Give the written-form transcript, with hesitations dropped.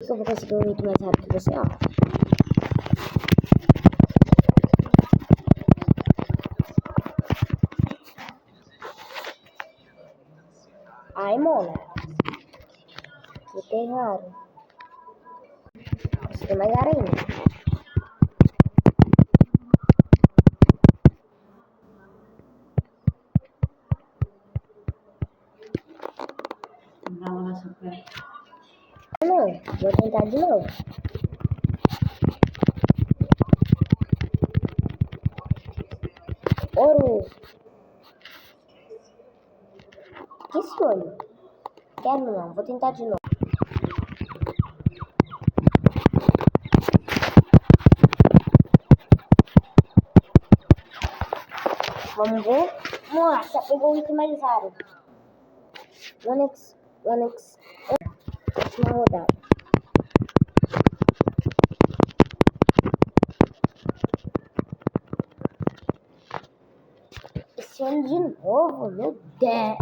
que eu vou conseguir um item mais rápido que você, ó. Ai, mona. Item raro. Consegui mais raro ainda. Não, vou tentar de novo. Ouro. Que sonho. Quero não, vou tentar de novo. Vamos ver. Nossa, pegou o item mais raro. Onix. Última rodada. Esse ano de novo, meu Deus.